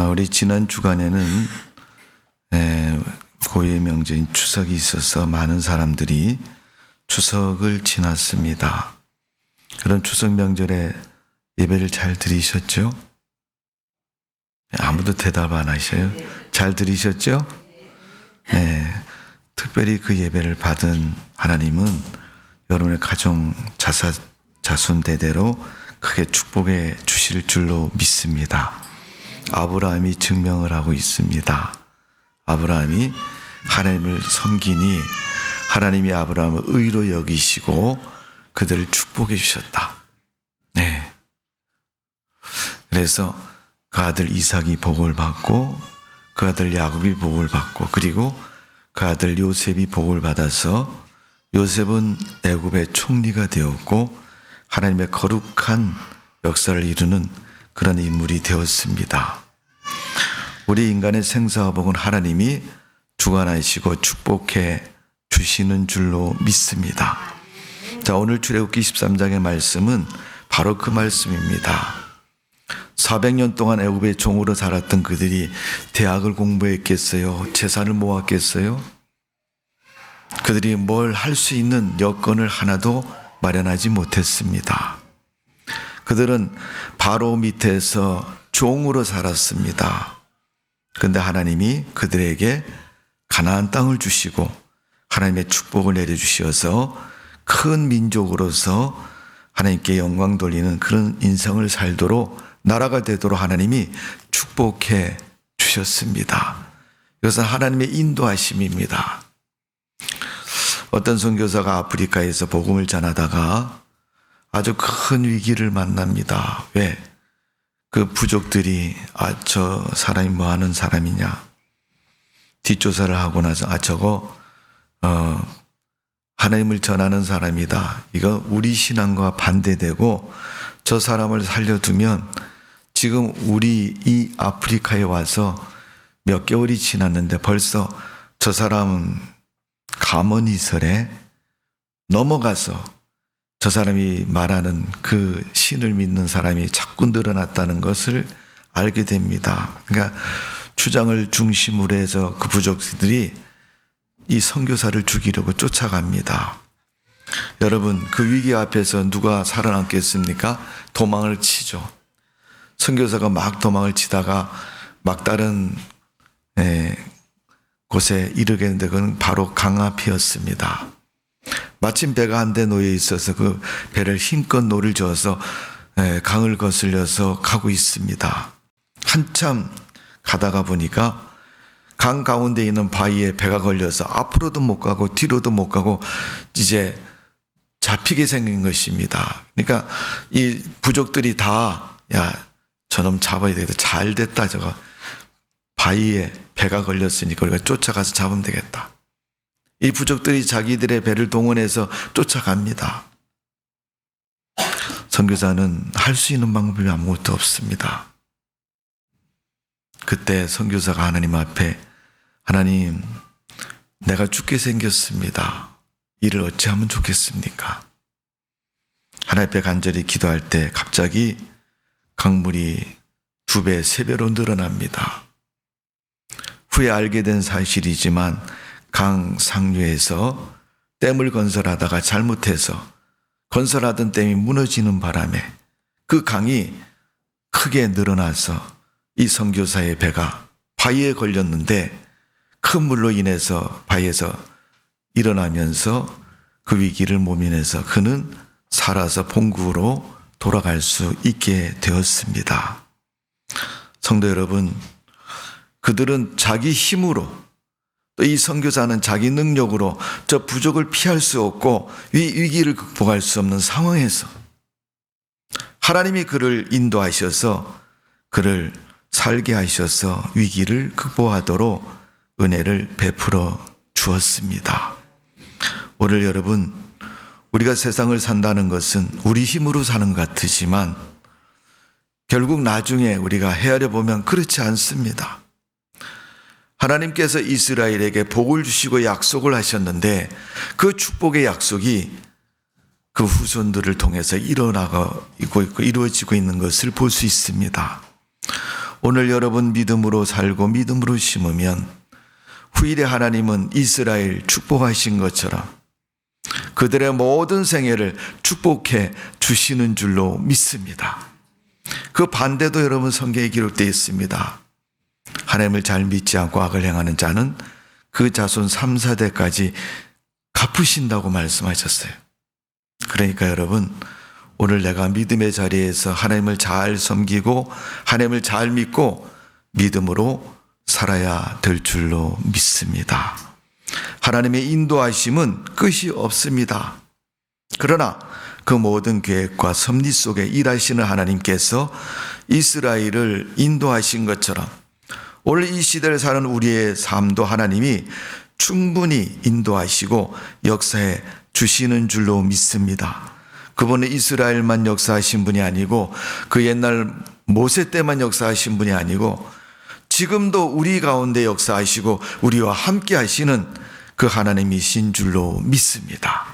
우리 지난 주간에는 고유의 명절인 추석이 있어서 많은 사람들이 추석을 지났습니다. 그런 추석 명절에 예배를 잘 드리셨죠? 아무도 대답 안 하셔요. 잘 들으셨죠? 네. 특별히 그 예배를 받은 하나님은 여러분의 가정 자손 대대로 크게 축복해 주실 줄로 믿습니다. 아브라함이 증명을 하고 있습니다. 아브라함이 하나님을 섬기니 하나님이 아브라함을 의로 여기시고 그들을 축복해 주셨다. 네. 그래서 그 아들 이삭이 복을 받고 그 아들 야곱이 복을 받고 그리고 그 아들 요셉이 복을 받아서 요셉은 애굽의 총리가 되었고 하나님의 거룩한 역사를 이루는 그런 인물이 되었습니다. 우리 인간의 생사화복은 하나님이 주관하시고 축복해 주시는 줄로 믿습니다. 자, 오늘 출애굽기 13장의 말씀은 바로 그 말씀입니다. 400년 동안 애굽의 종으로 살았던 그들이 대학을 공부했겠어요? 재산을 모았겠어요? 그들이 뭘 할 수 있는 여건을 하나도 마련하지 못했습니다. 그들은 바로 밑에서 종으로 살았습니다. 그런데 하나님이 그들에게 가나안 땅을 주시고 하나님의 축복을 내려주셔서 큰 민족으로서 하나님께 영광 돌리는 그런 인생을 살도록 나라가 되도록 하나님이 축복해 주셨습니다. 이것은 하나님의 인도하심입니다. 어떤 선교사가 아프리카에서 복음을 전하다가 아주 큰 위기를 만납니다. 왜? 그 부족들이 저 사람이 뭐 하는 사람이냐? 뒷조사를 하고 나서 저거 하나님을 전하는 사람이다. 이거 우리 신앙과 반대되고 저 사람을 살려두면 지금 우리 이 아프리카에 와서 몇 개월이 지났는데 벌써 저 사람은 가문이설에 넘어가서 저 사람이 말하는 그 신을 믿는 사람이 자꾸 늘어났다는 것을 알게 됩니다. 그러니까 주장을 중심으로 해서 그 부족들이 이 선교사를 죽이려고 쫓아갑니다. 여러분, 그 위기 앞에서 누가 살아남겠습니까? 도망을 치죠. 선교사가 막 도망을 치다가 막다른 곳에 이르겠는데 그건 바로 강 앞이었습니다. 마침 배가 한 대 놓여 있어서 그 배를 힘껏 노를 저어서 강을 거슬려서 가고 있습니다. 한참 가다가 보니까 강 가운데 있는 바위에 배가 걸려서 앞으로도 못 가고 뒤로도 못 가고 이제 잡히게 생긴 것입니다. 그러니까 이 부족들이 다 저놈 잡아야 되겠다. 잘 됐다. 저거 바위에 배가 걸렸으니까 우리가 쫓아가서 잡으면 되겠다. 이 부족들이 자기들의 배를 동원해서 쫓아갑니다. 선교사는 할 수 있는 방법이 아무것도 없습니다. 그때 선교사가 하나님 앞에 하나님, 내가 죽게 생겼습니다. 이를 어찌하면 좋겠습니까? 하나님 앞에 간절히 기도할 때 갑자기 강물이 2배, 3배로 늘어납니다. 후에 알게 된 사실이지만 강 상류에서 댐을 건설하다가 잘못해서 건설하던 댐이 무너지는 바람에 그 강이 크게 늘어나서 이 선교사의 배가 바위에 걸렸는데 큰 물로 인해서 바위에서 일어나면서 그 위기를 모면해서 그는 살아서 본국으로 돌아갈 수 있게 되었습니다. 성도 여러분, 그들은 자기 힘으로 또 이 선교사는 자기 능력으로 저 부족을 피할 수 없고 위기를 극복할 수 없는 상황에서 하나님이 그를 인도하셔서 그를 살게 하셔서 위기를 극복하도록 은혜를 베풀어 주었습니다. 오늘 여러분, 우리가 세상을 산다는 것은 우리 힘으로 사는 것 같으지만 결국 나중에 우리가 헤아려 보면 그렇지 않습니다. 하나님께서 이스라엘에게 복을 주시고 약속을 하셨는데 그 축복의 약속이 그 후손들을 통해서 이루어지고 있는 것을 볼 수 있습니다. 오늘 여러분 믿음으로 살고 믿음으로 심으면 후일에 하나님은 이스라엘 축복하신 것처럼 그들의 모든 생애를 축복해 주시는 줄로 믿습니다. 그 반대도 여러분 성경에 기록되어 있습니다. 하나님을 잘 믿지 않고 악을 행하는 자는 그 자손 3, 4대까지 갚으신다고 말씀하셨어요. 그러니까 여러분, 오늘 내가 믿음의 자리에서 하나님을 잘 섬기고 하나님을 잘 믿고 믿음으로 살아야 될 줄로 믿습니다. 하나님의 인도하심은 끝이 없습니다. 그러나 그 모든 계획과 섭리 속에 일하시는 하나님께서 이스라엘을 인도하신 것처럼 오늘 이 시대를 사는 우리의 삶도 하나님이 충분히 인도하시고 역사해 주시는 줄로 믿습니다. 그분은 이스라엘만 역사하신 분이 아니고 그 옛날 모세 때만 역사하신 분이 아니고 지금도 우리 가운데 역사하시고 우리와 함께 하시는 그 하나님이신 줄로 믿습니다.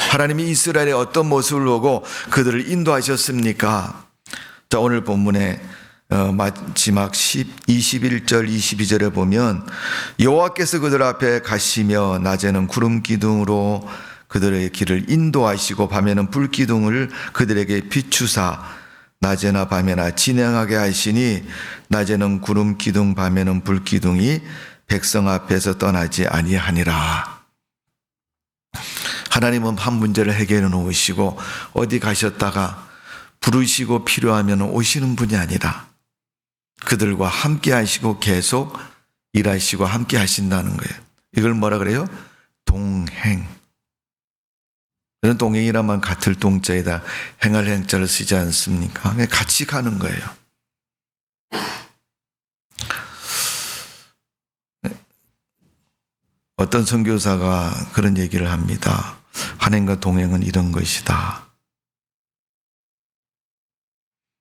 하나님이 이스라엘의 어떤 모습을 보고 그들을 인도하셨습니까? 자, 오늘 본문에 마지막 21절 22절에 보면 여호와께서 그들 앞에 가시며 낮에는 구름 기둥으로 그들의 길을 인도하시고 밤에는 불 기둥을 그들에게 비추사 낮에나 밤에나 진행하게 하시니 낮에는 구름 기둥 밤에는 불 기둥이 백성 앞에서 떠나지 아니하니라. 하나님은 한 문제를 해결해 놓으시고 어디 가셨다가 부르시고 필요하면 오시는 분이 아니라 그들과 함께 하시고 계속 일하시고 함께 하신다는 거예요. 이걸 뭐라 그래요? 동행. 이런 동행이라면 같을 동자에다 행할 행자를 쓰지 않습니까? 같이 가는 거예요. 어떤 선교사가 그런 얘기를 합니다. 하나님과 동행은 이런 것이다.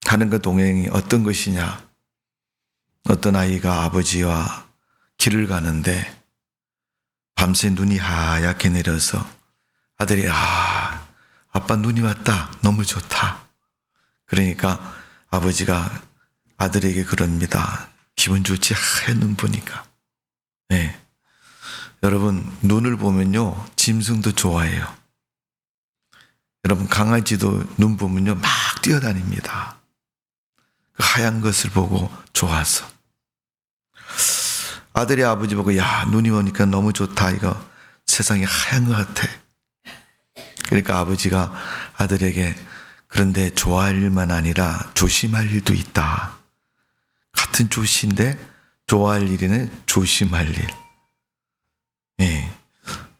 하나님과 동행이 어떤 것이냐? 어떤 아이가 아버지와 길을 가는데 밤새 눈이 하얗게 내려서 아들이 아빠 눈이 왔다. 너무 좋다. 그러니까 아버지가 아들에게 그럽니다. 기분 좋지? 하얀 눈 보니까. 네. 여러분, 눈을 보면요 짐승도 좋아해요. 여러분, 강아지도 눈 보면요 막 뛰어다닙니다. 그 하얀 것을 보고 좋아서. 아들이 아버지 보고 야 눈이 오니까 너무 좋다. 이거 세상이 하얀 것 같아. 그러니까 아버지가 아들에게 그런데 좋아할 일만 아니라 조심할 일도 있다. 같은 조시인데 좋아할 일이네 조심할 일. 예.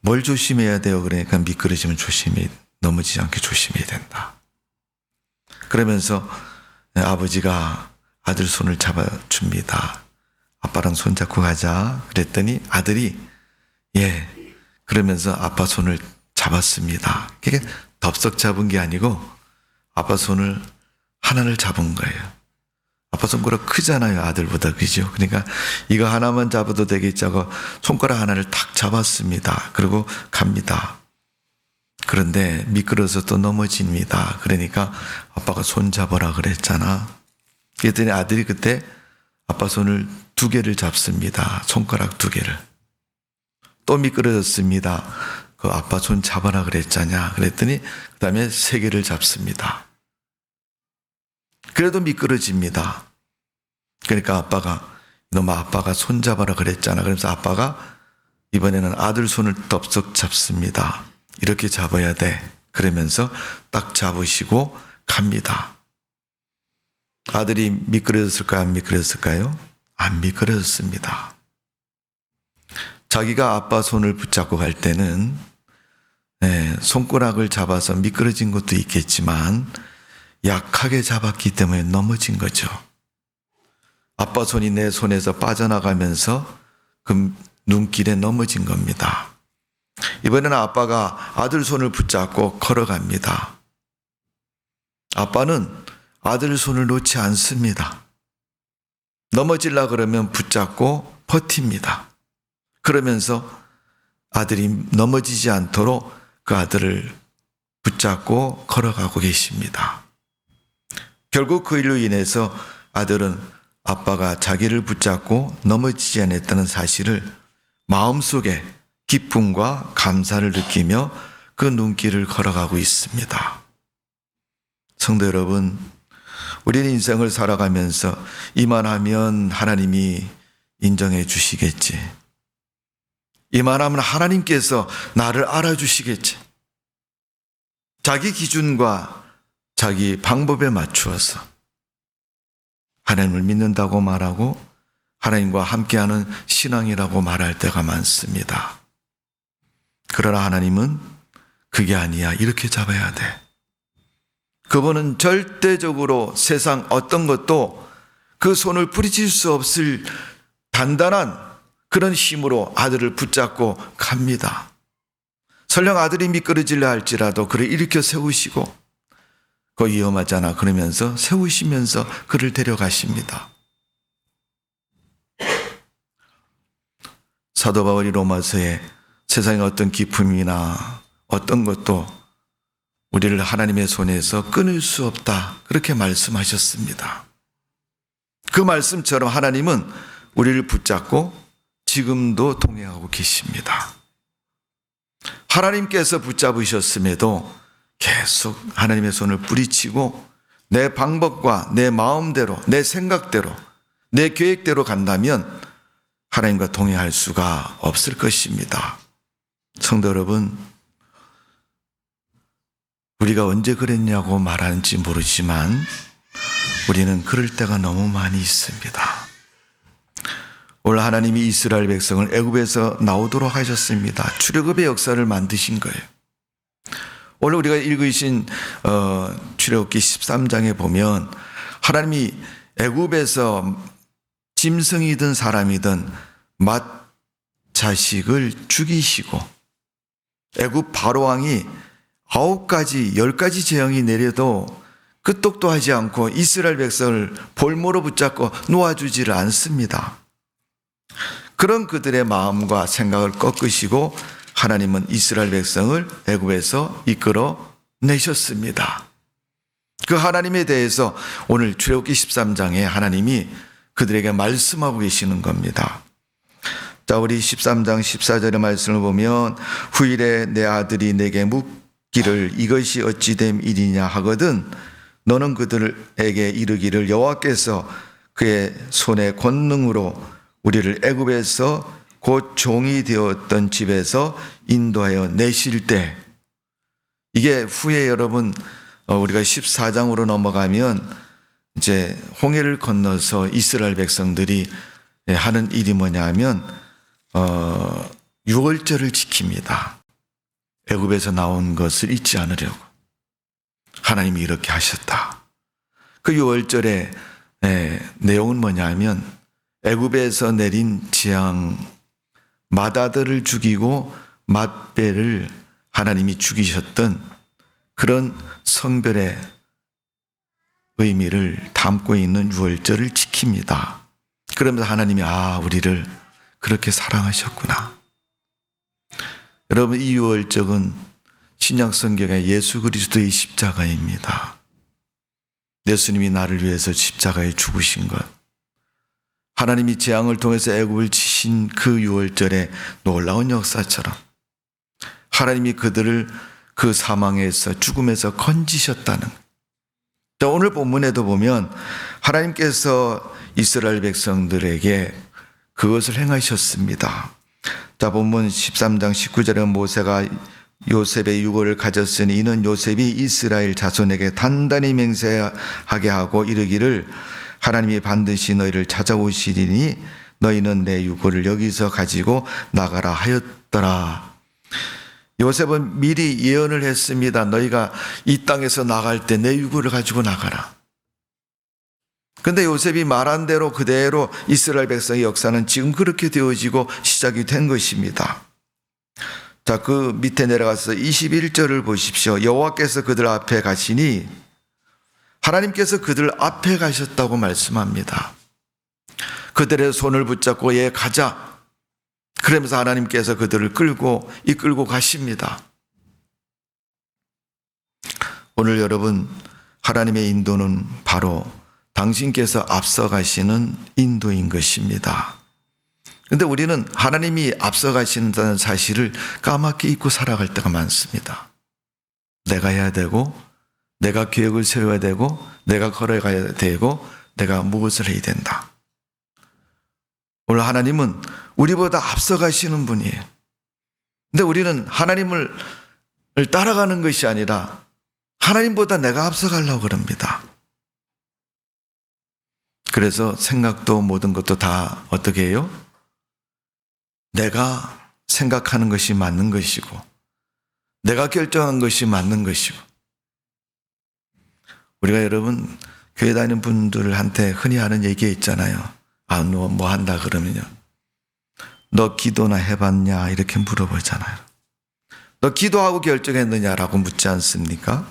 뭘 조심해야 돼요? 그러니까 미끄러지면 조심히 넘어지지 않게 조심해야 된다. 그러면서 아버지가 아들 손을 잡아줍니다. 아빠랑 손잡고 가자. 그랬더니 아들이 예 그러면서 아빠 손을 잡았습니다. 그게 덥석 잡은 게 아니고 아빠 손을 하나를 잡은 거예요. 아빠 손가락 크잖아요, 아들보다. 그죠? 그러니까 이거 하나만 잡아도 되겠지 하고 손가락 하나를 탁 잡았습니다. 그리고 갑니다. 그런데 미끄러서 또 넘어집니다. 그러니까 아빠가 손 잡아라 그랬잖아. 그랬더니 아들이 그때 아빠 손을 2개를 잡습니다. 손가락 2개를. 또 미끄러졌습니다. 그 아빠 손 잡아라 그랬잖아. 그랬더니 그 다음에 3개를 잡습니다. 그래도 미끄러집니다. 그러니까 아빠가 손 잡아라 그랬잖아. 그러면서 아빠가 이번에는 아들 손을 덥석 잡습니다. 이렇게 잡아야 돼. 그러면서 딱 잡으시고 갑니다. 아들이 미끄러졌을까요? 안 미끄러졌을까요? 안 미끄러졌습니다. 자기가 아빠 손을 붙잡고 갈 때는 손가락을 잡아서 미끄러진 것도 있겠지만 약하게 잡았기 때문에 넘어진 거죠. 아빠 손이 내 손에서 빠져나가면서 그 눈길에 넘어진 겁니다. 이번에는 아빠가 아들 손을 붙잡고 걸어갑니다. 아빠는 아들 손을 놓지 않습니다. 넘어지려 그러면 붙잡고 버팁니다. 그러면서 아들이 넘어지지 않도록 그 아들을 붙잡고 걸어가고 계십니다. 결국 그 일로 인해서 아들은 아빠가 자기를 붙잡고 넘어지지 않았다는 사실을 마음속에 기쁨과 감사를 느끼며 그 눈길을 걸어가고 있습니다. 성도 여러분, 우리는 인생을 살아가면서 이만하면 하나님이 인정해 주시겠지. 이만하면 하나님께서 나를 알아주시겠지. 자기 기준과 자기 방법에 맞추어서 하나님을 믿는다고 말하고 하나님과 함께하는 신앙이라고 말할 때가 많습니다. 그러나 하나님은 그게 아니야. 이렇게 잡아야 돼. 그분은 절대적으로 세상 어떤 것도 그 손을 뿌리칠 수 없을 단단한 그런 힘으로 아들을 붙잡고 갑니다. 설령 아들이 미끄러질라 할지라도 그를 일으켜 세우시고 그거 위험하잖아 그러면서 세우시면서 그를 데려가십니다. 사도 바울이 로마서에 세상의 어떤 기쁨이나 어떤 것도 우리를 하나님의 손에서 끊을 수 없다 그렇게 말씀하셨습니다. 그 말씀처럼 하나님은 우리를 붙잡고 지금도 동행하고 계십니다. 하나님께서 붙잡으셨음에도 계속 하나님의 손을 뿌리치고 내 방법과 내 마음대로 내 생각대로 내 계획대로 간다면 하나님과 동행할 수가 없을 것입니다. 성도 여러분, 우리가 언제 그랬냐고 말하는지 모르지만 우리는 그럴 때가 너무 많이 있습니다. 오늘 하나님이 이스라엘 백성을 애굽에서 나오도록 하셨습니다. 출애굽의 역사를 만드신 거예요. 오늘 우리가 읽으신 출애굽기 13장에 보면 하나님이 애굽에서 짐승이든 사람이든 맏자식을 죽이시고 애굽 바로왕이 9가지 10가지 재앙이 내려도 끄떡도 하지 않고 이스라엘 백성을 볼모로 붙잡고 놓아주지를 않습니다. 그런 그들의 마음과 생각을 꺾으시고 하나님은 이스라엘 백성을 애굽에서 이끌어 내셨습니다. 그 하나님에 대해서 오늘 출애굽기 13장에 하나님이 그들에게 말씀하고 계시는 겁니다. 자, 우리 13장 14절의 말씀을 보면 후일에 내 아들이 내게 묻기를 이것이 어찌 됨 일이냐 하거든 너는 그들에게 이르기를 여호와께서 그의 손의 권능으로 우리를 애굽에서 곧 종이 되었던 집에서 인도하여 내실 때 이게 후에 여러분 우리가 14장으로 넘어가면 이제 홍해를 건너서 이스라엘 백성들이 하는 일이 뭐냐 하면 유월절을 지킵니다. 애굽에서 나온 것을 잊지 않으려고 하나님이 이렇게 하셨다. 그 유월절의 내용은 뭐냐 하면 애굽에서 내린 재앙 맏아들을 죽이고 맏배를 하나님이 죽이셨던 그런 성별의 의미를 담고 있는 유월절을 지킵니다. 그러면서 하나님이 우리를 그렇게 사랑하셨구나. 여러분, 이 유월절은 신약 성경의 예수 그리스도의 십자가입니다. 예수님이 나를 위해서 십자가에 죽으신 것, 하나님이 재앙을 통해서 애굽을 치신 그 유월절의 놀라운 역사처럼 하나님이 그들을 그 사망에서 죽음에서 건지셨다는 자, 오늘 본문에도 보면 하나님께서 이스라엘 백성들에게 그것을 행하셨습니다. 자, 본문 13장 19절에 모세가 요셉의 유고를 가졌으니 이는 요셉이 이스라엘 자손에게 단단히 맹세하게 하고 이르기를 하나님이 반드시 너희를 찾아오시리니 너희는 내 유고를 여기서 가지고 나가라 하였더라. 요셉은 미리 예언을 했습니다. 너희가 이 땅에서 나갈 때 내 유고를 가지고 나가라. 근데 요셉이 말한 대로 그대로 이스라엘 백성의 역사는 지금 그렇게 되어지고 시작이 된 것입니다. 자, 그 밑에 내려가서 21절을 보십시오. 여호와께서 그들 앞에 가시니 하나님께서 그들 앞에 가셨다고 말씀합니다. 그들의 손을 붙잡고 가자. 그러면서 하나님께서 그들을 이끌고 가십니다. 오늘 여러분, 하나님의 인도는 바로 당신께서 앞서가시는 인도인 것입니다. 그런데 우리는 하나님이 앞서가신다는 사실을 까맣게 잊고 살아갈 때가 많습니다. 내가 해야 되고, 내가 계획을 세워야 되고, 내가 걸어가야 되고, 내가 무엇을 해야 된다. 오늘 하나님은 우리보다 앞서가시는 분이에요. 근데 우리는 하나님을 따라가는 것이 아니라 하나님보다 내가 앞서가려고 그럽니다. 그래서 생각도 모든 것도 다 어떻게 해요? 내가 생각하는 것이 맞는 것이고, 내가 결정한 것이 맞는 것이고. 우리가 여러분 교회 다니는 분들한테 흔히 하는 얘기 있잖아요. 아, 너 뭐 한다 그러면요, 너 기도나 해봤냐 이렇게 물어보잖아요. 너 기도하고 결정했느냐라고 묻지 않습니까?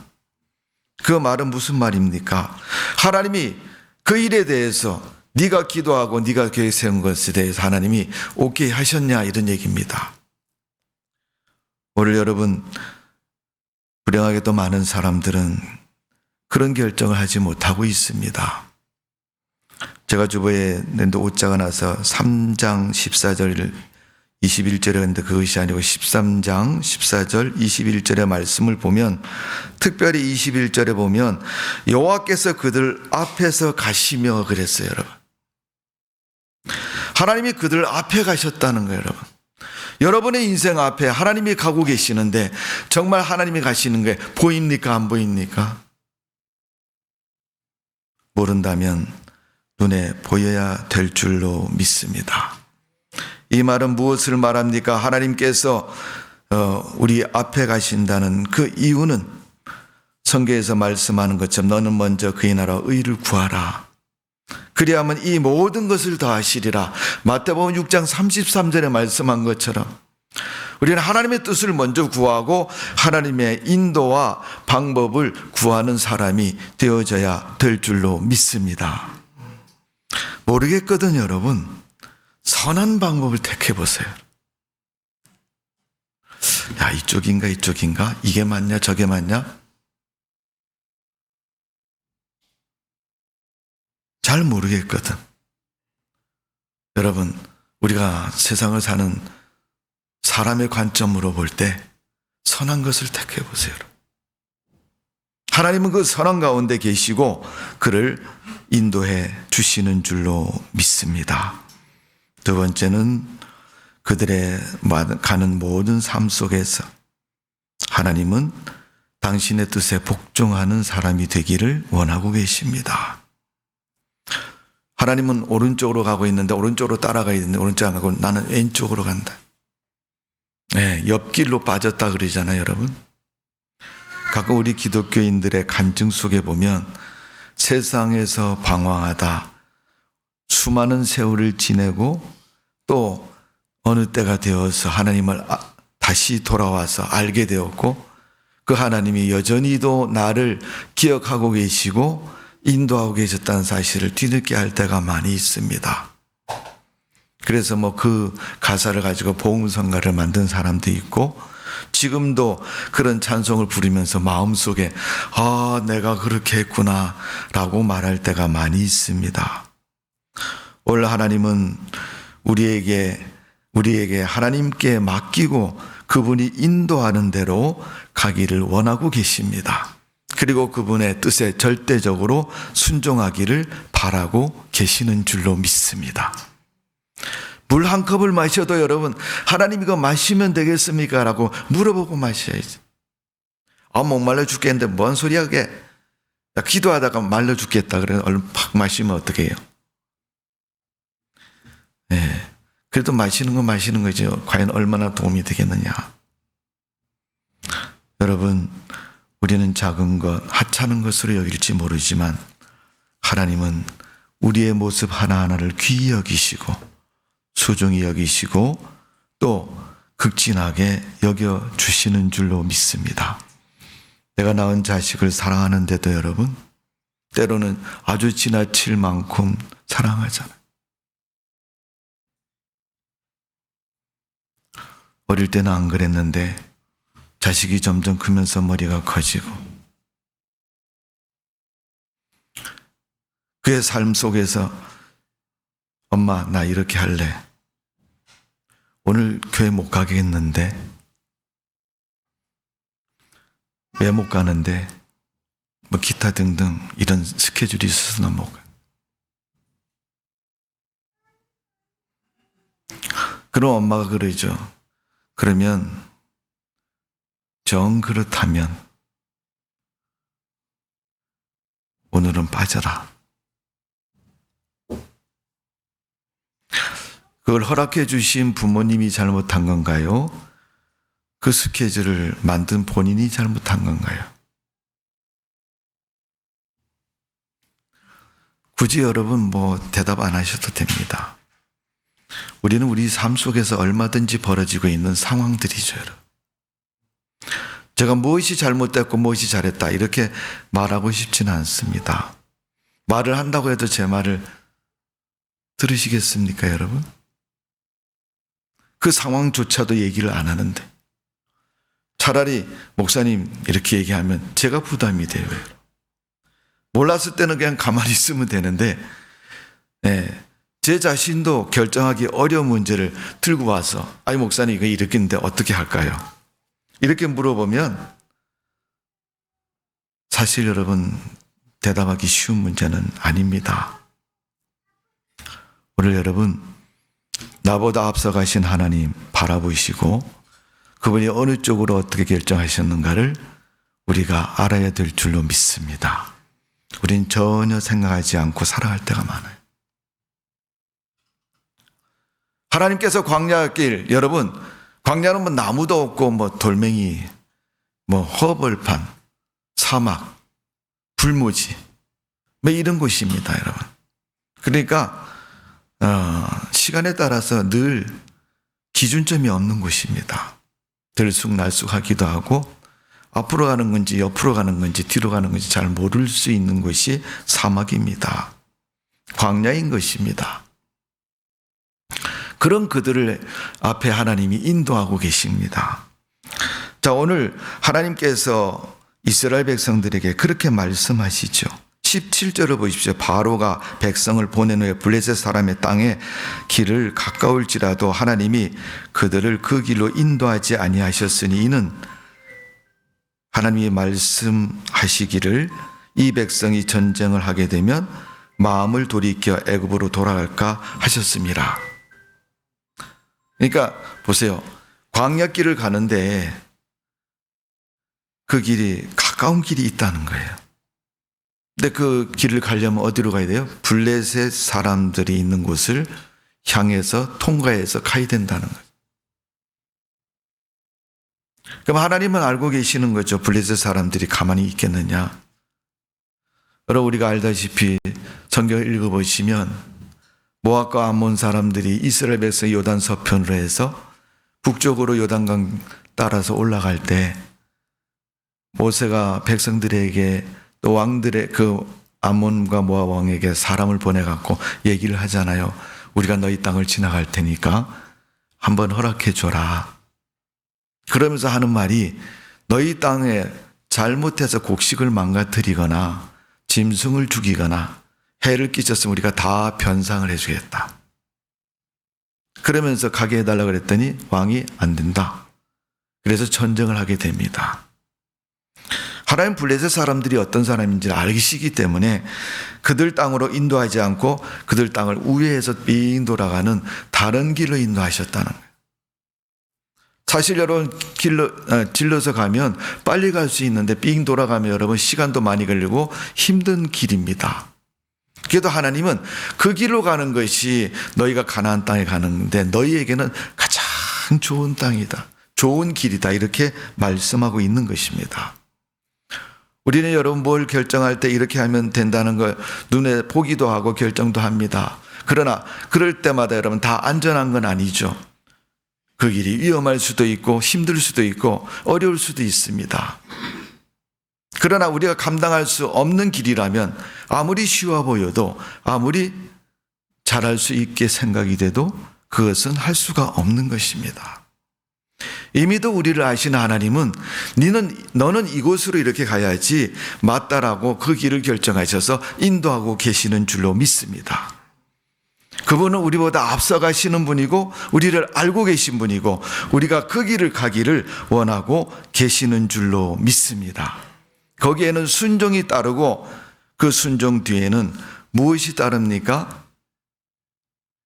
그 말은 무슨 말입니까? 하나님이 그 일에 대해서 네가 기도하고 네가 계획 세운 것에 대해서 하나님이 오케이 하셨냐 이런 얘기입니다. 오늘 여러분, 불행하게도 많은 사람들은 그런 결정을 하지 못하고 있습니다. 제가 주보에 낸데 옷자가 나서 3장 14절 21절에 했는데 그것이 아니고 13장 14절 21절의 말씀을 보면, 특별히 21절에 보면 여호와께서 그들 앞에서 가시며 그랬어요. 여러분, 하나님이 그들 앞에 가셨다는 거예요. 여러분, 여러분의 인생 앞에 하나님이 가고 계시는데 정말 하나님이 가시는 게 보입니까? 안 보입니까? 모른다면 눈에 보여야 될 줄로 믿습니다. 이 말은 무엇을 말합니까? 하나님께서 우리 앞에 가신다는 그 이유는 성경에서 말씀하는 것처럼 너는 먼저 그의 나라 의를 구하라, 그리하면 이 모든 것을 더하시리라. 마태복음 6장 33절에 말씀한 것처럼 우리는 하나님의 뜻을 먼저 구하고 하나님의 인도와 방법을 구하는 사람이 되어져야 될 줄로 믿습니다. 모르겠거든 여러분, 선한 방법을 택해보세요. 야, 이쪽인가 이쪽인가? 이게 맞냐 저게 맞냐? 잘 모르겠거든. 여러분, 우리가 세상을 사는 사람의 관점으로 볼 때 선한 것을 택해보세요. 하나님은 그 선한 가운데 계시고 그를 인도해 주시는 줄로 믿습니다. 두 번째는 그들의 가는 모든 삶 속에서 하나님은 당신의 뜻에 복종하는 사람이 되기를 원하고 계십니다. 하나님은 오른쪽으로 가고 있는데 오른쪽으로 따라가야 되는데 오른쪽 안 가고 나는 왼쪽으로 간다. 네, 옆길로 빠졌다 그러잖아요, 여러분. 가끔 우리 기독교인들의 간증 속에 보면 세상에서 방황하다 수많은 세월을 지내고 또 어느 때가 되어서 하나님을 다시 돌아와서 알게 되었고, 그 하나님이 여전히도 나를 기억하고 계시고 인도하고 계셨다는 사실을 뒤늦게 알 때가 많이 있습니다. 그래서 그 가사를 가지고 복음성가를 만든 사람도 있고, 지금도 그런 찬송을 부르면서 마음속에 내가 그렇게 했구나 라고 말할 때가 많이 있습니다. 오늘 하나님은 우리에게 하나님께 맡기고 그분이 인도하는 대로 가기를 원하고 계십니다. 그리고 그분의 뜻에 절대적으로 순종하기를 바라고 계시는 줄로 믿습니다. 물 한 컵을 마셔도 여러분, 하나님 이거 마시면 되겠습니까? 라고 물어보고 마셔야지. 목말라 죽겠는데 뭔 소리야 그게? 나 기도하다가 말라 죽겠다 그래 얼른 팍 마시면 어떻게 해요? 네, 그래도 마시는 건 마시는 거죠. 과연 얼마나 도움이 되겠느냐. 여러분, 우리는 작은 것, 하찮은 것으로 여길지 모르지만 하나님은 우리의 모습 하나하나를 귀히 여기시고 소중히 여기시고 또 극진하게 여겨주시는 줄로 믿습니다. 내가 낳은 자식을 사랑하는데도 여러분, 때로는 아주 지나칠 만큼 사랑하잖아요. 어릴 때는 안 그랬는데 자식이 점점 크면서 머리가 커지고 그의 삶 속에서 엄마 나 이렇게 할래. 오늘 교회 못 가겠는데 왜 못 가는데 뭐 기타 등등 이런 스케줄이 있어서 나 못 가. 그럼 엄마가 그러죠. 그러면 정 그렇다면 오늘은 빠져라. 그걸 허락해 주신 부모님이 잘못한 건가요? 그 스케줄을 만든 본인이 잘못한 건가요? 굳이 여러분 뭐 대답 안 하셔도 됩니다. 우리는 우리 삶 속에서 얼마든지 벌어지고 있는 상황들이죠, 여러분. 제가 무엇이 잘못됐고 무엇이 잘했다 이렇게 말하고 싶지는 않습니다. 말을 한다고 해도 제 말을 들으시겠습니까, 여러분? 그 상황조차도 얘기를 안 하는데 차라리 목사님 이렇게 얘기하면 제가 부담이 돼요. 몰랐을 때는 그냥 가만히 있으면 되는데 제 자신도 결정하기 어려운 문제를 들고 와서 아니 목사님 이거 이렇게인데 어떻게 할까요? 이렇게 물어보면 사실 여러분 대답하기 쉬운 문제는 아닙니다. 오늘 여러분 나보다 앞서가신 하나님 바라보시고 그분이 어느 쪽으로 어떻게 결정하셨는가를 우리가 알아야 될 줄로 믿습니다. 우린 전혀 생각하지 않고 살아갈 때가 많아요. 하나님께서 광야길, 여러분 광야는 뭐 나무도 없고 뭐 돌멩이, 뭐 허벌판, 사막, 불모지 뭐 이런 곳입니다, 여러분. 그러니까 시간에 따라서 늘 기준점이 없는 곳입니다. 들쑥날쑥하기도 하고 앞으로 가는 건지 옆으로 가는 건지 뒤로 가는 건지 잘 모를 수 있는 곳이 사막입니다. 광야인 것입니다. 그런 그들을 앞에 하나님이 인도하고 계십니다. 자, 오늘 하나님께서 이스라엘 백성들에게 그렇게 말씀하시죠. 17절을 보십시오. 바로가 백성을 보낸 후에 블레셋 사람의 땅에 길을 가까울지라도 하나님이 그들을 그 길로 인도하지 아니하셨으니 이는 하나님이 말씀하시기를 이 백성이 전쟁을 하게 되면 마음을 돌이켜 애굽으로 돌아갈까 하셨습니다. 그러니까 보세요. 광야길을 가는데 그 길이 가까운 길이 있다는 거예요. 근데 그 길을 가려면 어디로 가야 돼요? 블레셋 사람들이 있는 곳을 향해서 통과해서 가야 된다는 거예요. 그럼 하나님은 알고 계시는 거죠. 블레셋 사람들이 가만히 있겠느냐. 여러분 우리가 알다시피 성경을 읽어보시면 모압과 암몬 사람들이 이스라엘 백성 요단 서편으로 해서 북쪽으로 요단강 따라서 올라갈 때 모세가 백성들에게 또 왕들의 그 암몬과 모압 왕에게 사람을 보내갖고 얘기를 하잖아요. 우리가 너희 땅을 지나갈 테니까 한번 허락해 줘라. 그러면서 하는 말이 너희 땅에 잘못해서 곡식을 망가뜨리거나 짐승을 죽이거나 해를 끼쳤으면 우리가 다 변상을 해주겠다. 그러면서 가게 해달라고 그랬더니 왕이 안 된다. 그래서 전쟁을 하게 됩니다. 하나님 블레셋 사람들이 어떤 사람인지를 알시기 때문에 그들 땅으로 인도하지 않고 그들 땅을 우회해서 삥 돌아가는 다른 길로 인도하셨다는 거예요. 사실 여러분 질러서 가면 빨리 갈 수 있는데 삥 돌아가면 여러분 시간도 많이 걸리고 힘든 길입니다. 그래도 하나님은 그 길로 가는 것이 너희가 가나안 땅에 가는데 너희에게는 가장 좋은 땅이다. 좋은 길이다. 이렇게 말씀하고 있는 것입니다. 우리는 여러분 뭘 결정할 때 이렇게 하면 된다는 걸 눈에 보기도 하고 결정도 합니다. 그러나 그럴 때마다 여러분 다 안전한 건 아니죠. 그 길이 위험할 수도 있고 힘들 수도 있고 어려울 수도 있습니다. 그러나 우리가 감당할 수 없는 길이라면 아무리 쉬워 보여도 아무리 잘할 수 있게 생각이 돼도 그것은 할 수가 없는 것입니다. 이미도 우리를 아시는 하나님은 너는 이곳으로 이렇게 가야지 맞다라고 그 길을 결정하셔서 인도하고 계시는 줄로 믿습니다. 그분은 우리보다 앞서가시는 분이고 우리를 알고 계신 분이고 우리가 그 길을 가기를 원하고 계시는 줄로 믿습니다. 거기에는 순종이 따르고 그 순종 뒤에는 무엇이 따릅니까?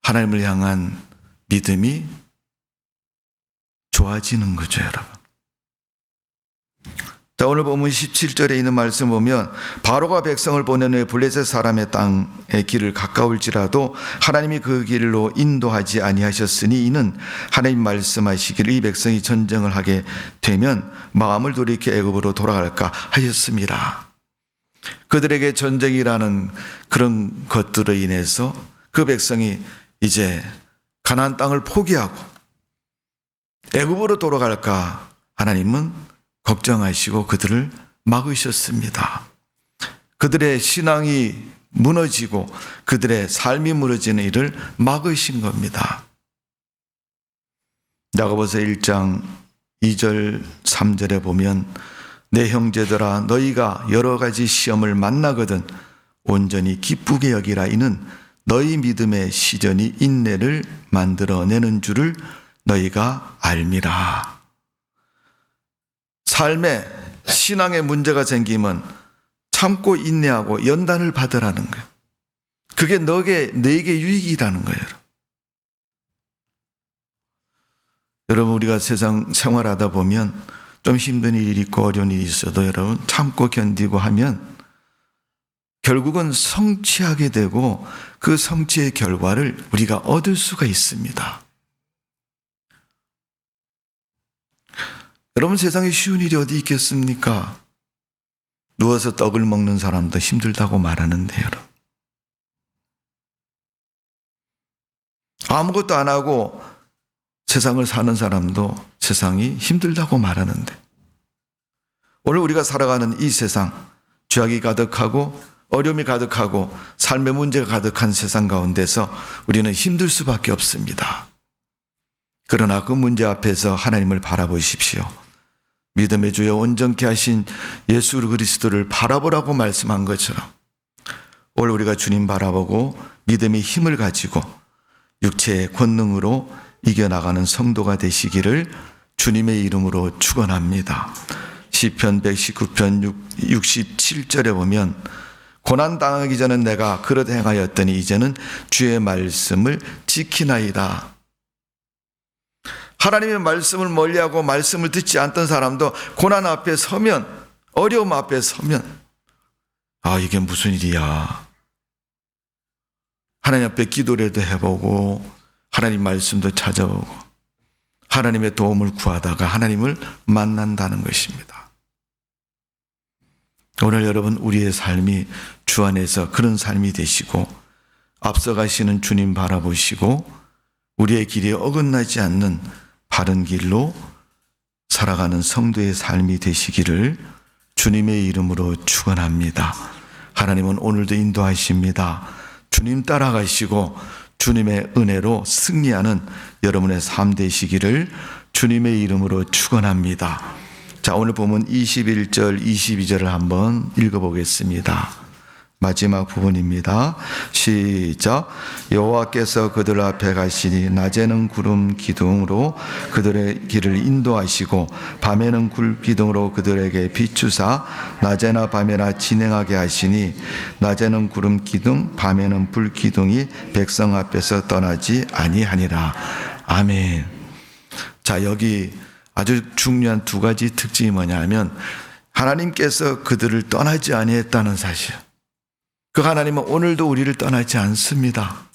하나님을 향한 믿음이 좋아지는 거죠, 여러분. 자, 오늘 보면 17절에 있는 말씀 보면 바로가 백성을 보낸 후에 블레셋 사람의 땅의 길을 가까울지라도 하나님이 그 길로 인도하지 아니하셨으니 이는 하나님 말씀하시기를 이 백성이 전쟁을 하게 되면 마음을 돌이켜 애굽으로 돌아갈까 하였습니다. 그들에게 전쟁이라는 그런 것들로 인해서 그 백성이 이제 가나안 땅을 포기하고 애굽으로 돌아갈까 하나님은 걱정하시고 그들을 막으셨습니다. 그들의 신앙이 무너지고 그들의 삶이 무너지는 일을 막으신 겁니다. 야고보서 1장 2절 3절에 보면 내 형제들아 너희가 여러 가지 시험을 만나거든 온전히 기쁘게 여기라 이는 너희 믿음의 시전이 인내를 만들어내는 줄을 너희가 알미라. 삶에 신앙에 문제가 생기면 참고 인내하고 연단을 받으라는 거예요. 그게 너에게 유익이라는 거예요. 여러분 우리가 세상 생활하다 보면 좀 힘든 일이 있고 어려운 일이 있어도 여러분 참고 견디고 하면 결국은 성취하게 되고 그 성취의 결과를 우리가 얻을 수가 있습니다. 여러분 세상에 쉬운 일이 어디 있겠습니까? 누워서 떡을 먹는 사람도 힘들다고 말하는데 여러분. 아무것도 안 하고 세상을 사는 사람도 세상이 힘들다고 말하는데 오늘 우리가 살아가는 이 세상 죄악이 가득하고 어려움이 가득하고 삶의 문제가 가득한 세상 가운데서 우리는 힘들 수밖에 없습니다. 그러나 그 문제 앞에서 하나님을 바라보십시오. 믿음의 주여 온전케 하신 예수 그리스도를 바라보라고 말씀한 것처럼 오늘 우리가 주님 바라보고 믿음의 힘을 가지고 육체의 권능으로 이겨나가는 성도가 되시기를 주님의 이름으로 축원합니다. 시편 119편 67절에 보면 고난당하기 전에 내가 그릇 행하였더니 이제는 주의 말씀을 지키나이다. 하나님의 말씀을 멀리하고 말씀을 듣지 않던 사람도 고난 앞에 서면 어려움 앞에 서면 이게 무슨 일이야. 하나님 앞에 기도라도 해보고 하나님 말씀도 찾아보고 하나님의 도움을 구하다가 하나님을 만난다는 것입니다. 오늘 여러분 우리의 삶이 주 안에서 그런 삶이 되시고 앞서가시는 주님 바라보시고 우리의 길이 어긋나지 않는 바른 길로 살아가는 성도의 삶이 되시기를 주님의 이름으로 축원합니다. 하나님은 오늘도 인도하십니다. 주님 따라가시고 주님의 은혜로 승리하는 여러분의 삶 되시기를 주님의 이름으로 축원합니다. 자, 오늘 보면 21절, 22절을 한번 읽어보겠습니다. 마지막 부분입니다. 시작. 여호와께서 그들 앞에 가시니 낮에는 구름 기둥으로 그들의 길을 인도하시고 밤에는 불 기둥으로 그들에게 비추사 낮에나 밤에나 진행하게 하시니 낮에는 구름 기둥 밤에는 불 기둥이 백성 앞에서 떠나지 아니하니라. 아멘. 자, 여기 아주 중요한 두 가지 특징이 뭐냐면 하나님께서 그들을 떠나지 아니했다는 사실. 그 하나님은 오늘도 우리를 떠나지 않습니다.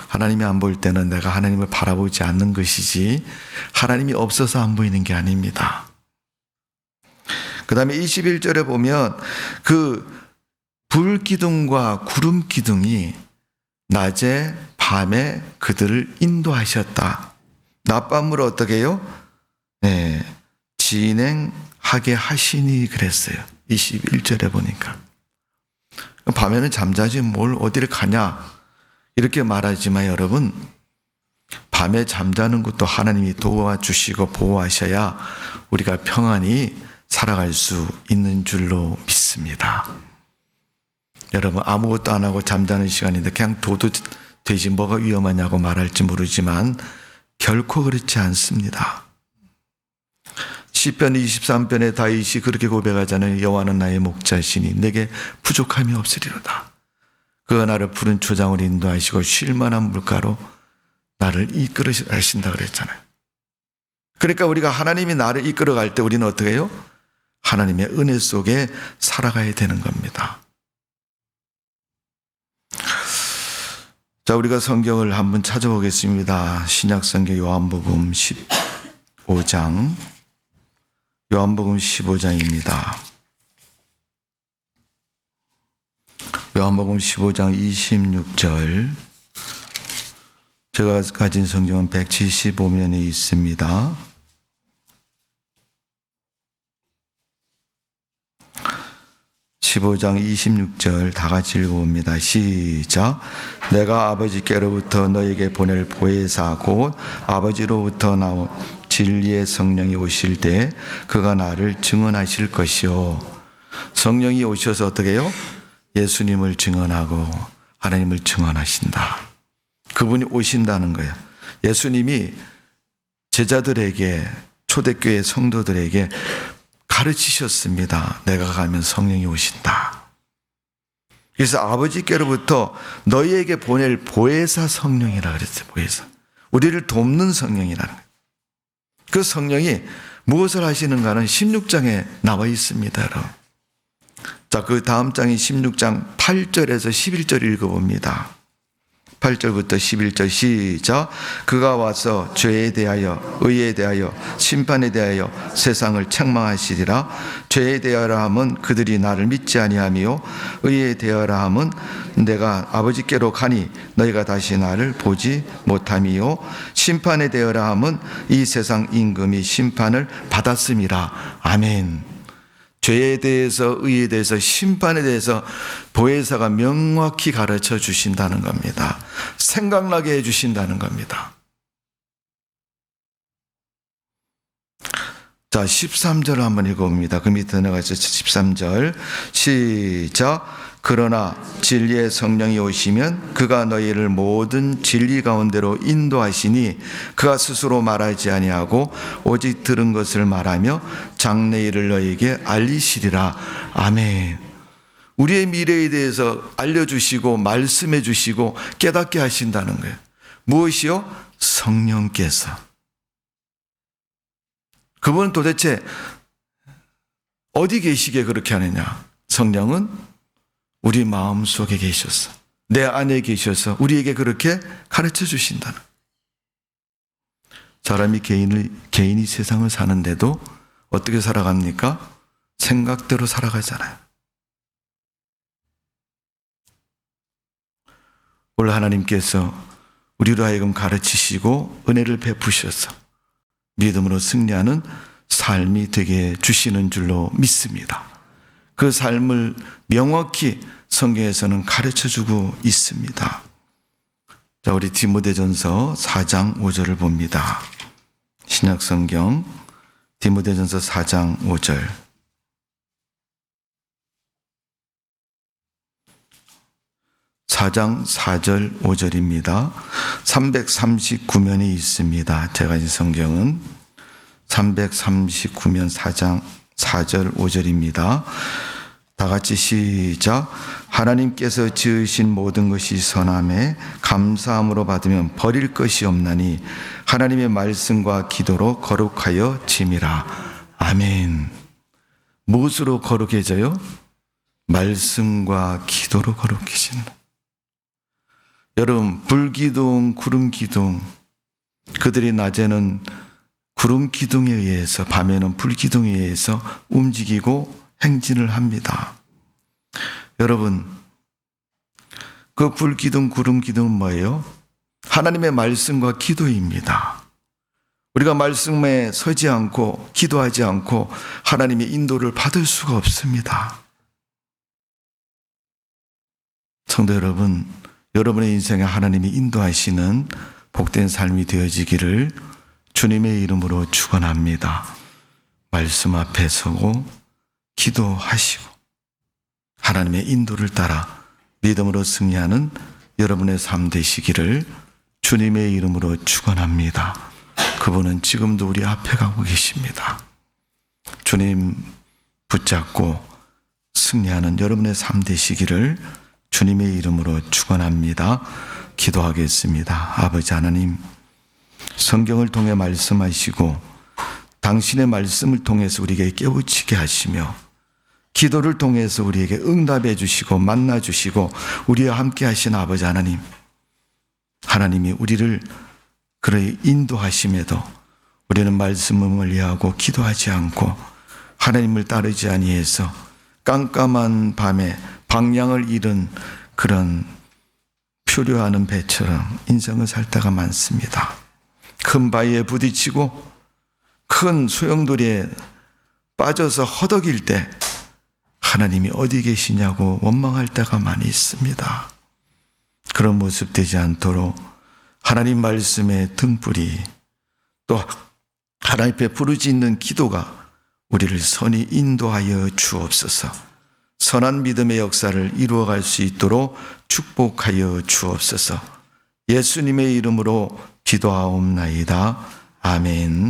하나님이 안 보일 때는 내가 하나님을 바라보지 않는 것이지 하나님이 없어서 안 보이는 게 아닙니다. 그 다음에 21절에 보면 그 불기둥과 구름기둥이 낮에 밤에 그들을 인도하셨다. 낮밤으로 어떻게 해요? 네, 진행하게 하시니 그랬어요. 21절에 보니까. 밤에는 잠자지 뭘 어디를 가냐 이렇게 말하지만 여러분 밤에 잠자는 것도 하나님이 도와주시고 보호하셔야 우리가 평안히 살아갈 수 있는 줄로 믿습니다. 여러분, 아무것도 안 하고 잠자는 시간인데 그냥 둬도 되지 뭐가 위험하냐고 말할지 모르지만 결코 그렇지 않습니다. 시편 23편에 다윗이 그렇게 고백하잖아요. 여호와는 나의 목자시니 내게 부족함이 없으리로다. 그가 나를 푸른 초장으로 인도하시고 쉴 만한 물가로 나를 이끌으신다 그랬잖아요. 그러니까 우리가 하나님이 나를 이끌어갈 때 우리는 어떻게 해요? 하나님의 은혜 속에 살아가야 되는 겁니다. 자, 우리가 성경을 한번 찾아보겠습니다. 신약성경 요한복음 15장. 요한복음 15장입니다. 요한복음 15장 26절. 제가 가진 성경은 175면에 있습니다. (15장 26절) 다 같이 읽어봅니다. 시작. 내가 아버지께로부터 너에게 보낼 보혜사 곧 아버지로부터 나온 진리의 성령이 오실 때 그가 나를 증언하실 것이요. 성령이 오셔서 어떻게 해요? 예수님을 증언하고 하나님을 증언하신다. 그분이 오신다는 거예요. 예수님이 제자들에게, 초대교회 성도들에게 가르치셨습니다. 내가 가면 성령이 오신다. 그래서 아버지께로부터 너희에게 보낼 보혜사 성령이라 그랬어요. 보혜사. 우리를 돕는 성령이라는 거예요. 그 성령이 무엇을 하시는가는 16장에 나와 있습니다, 여러분. 자, 그 다음 장이 16장 8절에서 11절 읽어봅니다. 8절부터 11절 시작. 그가 와서 죄에 대하여 의에 대하여 심판에 대하여 세상을 책망하시리라. 죄에 대하여 함은 그들이 나를 믿지 아니하며 의에 대하여 함은 내가 아버지께로 가니 너희가 다시 나를 보지 못함이요 심판에 대하여 함은 이 세상 임금이 심판을 받았음이라. 아멘. 죄에 대해서 의에 대해서 심판에 대해서 보혜사가 명확히 가르쳐 주신다는 겁니다. 생각나게 해 주신다는 겁니다. 자, 13절을 한번 읽어봅니다. 그 밑에 내려가서 13절 시작. 그러나 진리의 성령이 오시면 그가 너희를 모든 진리 가운데로 인도하시니 그가 스스로 말하지 아니하고 오직 들은 것을 말하며 장래일을 너희에게 알리시리라. 아멘. 우리의 미래에 대해서 알려주시고 말씀해 주시고 깨닫게 하신다는 거예요. 무엇이요? 성령께서. 그분은 도대체 어디 계시게 그렇게 하느냐? 성령은 우리 마음 속에 계셔서, 내 안에 계셔서 우리에게 그렇게 가르쳐 주신다는. 사람이 개인이 세상을 사는데도 어떻게 살아갑니까? 생각대로 살아가잖아요. 오늘 하나님께서 우리로 하여금 가르치시고 은혜를 베푸셔서 믿음으로 승리하는 삶이 되게 주시는 줄로 믿습니다. 그 삶을 명확히 성경에서는 가르쳐주고 있습니다. 자, 우리 디모데전서 4장 5절을 봅니다. 신약성경 디모데전서 4장 5절. 4장 4절 5절입니다. 339면이 있습니다. 제가 이 성경은 339면 4장 4절 5절입니다. 다 같이 시작. 하나님께서 지으신 모든 것이 선함에 감사함으로 받으면 버릴 것이 없나니 하나님의 말씀과 기도로 거룩하여 짐이라. 아멘. 무엇으로 거룩해져요? 말씀과 기도로 거룩해진다. 여러분, 불기둥, 구름기둥, 그들이 낮에는 구름기둥에 의해서, 밤에는 불기둥에 의해서 움직이고 행진을 합니다. 여러분, 그 불기둥, 구름기둥은 뭐예요? 하나님의 말씀과 기도입니다. 우리가 말씀에 서지 않고 기도하지 않고 하나님의 인도를 받을 수가 없습니다. 성도 여러분, 여러분의 인생에 하나님이 인도하시는 복된 삶이 되어지기를 주님의 이름으로 축원합니다. 말씀 앞에 서고 기도하시고 하나님의 인도를 따라 믿음으로 승리하는 여러분의 삶 되시기를 주님의 이름으로 축원합니다. 그분은 지금도 우리 앞에 가고 계십니다. 주님 붙잡고 승리하는 여러분의 삶 되시기를 주님의 이름으로 축원합니다. 기도하겠습니다. 아버지 하나님, 성경을 통해 말씀하시고 당신의 말씀을 통해서 우리에게 깨우치게 하시며 기도를 통해서 우리에게 응답해 주시고 만나 주시고 우리와 함께 하신 아버지 하나님, 하나님이 우리를 그렇게 인도하심에도 우리는 말씀을 멀리하고 기도하지 않고 하나님을 따르지 아니해서 깜깜한 밤에 방향을 잃은 그런 표류하는 배처럼 인생을 살다가 많습니다. 큰 바위에 부딪히고 큰 소용돌이에 빠져서 허덕일 때 하나님이 어디 계시냐고 원망할 때가 많이 있습니다. 그런 모습 되지 않도록 하나님 말씀의 등불이 또 하나님 앞에 부르짖는 기도가 우리를 선히 인도하여 주옵소서. 선한 믿음의 역사를 이루어갈 수 있도록 축복하여 주옵소서. 예수님의 이름으로 기도하옵나이다. 아멘.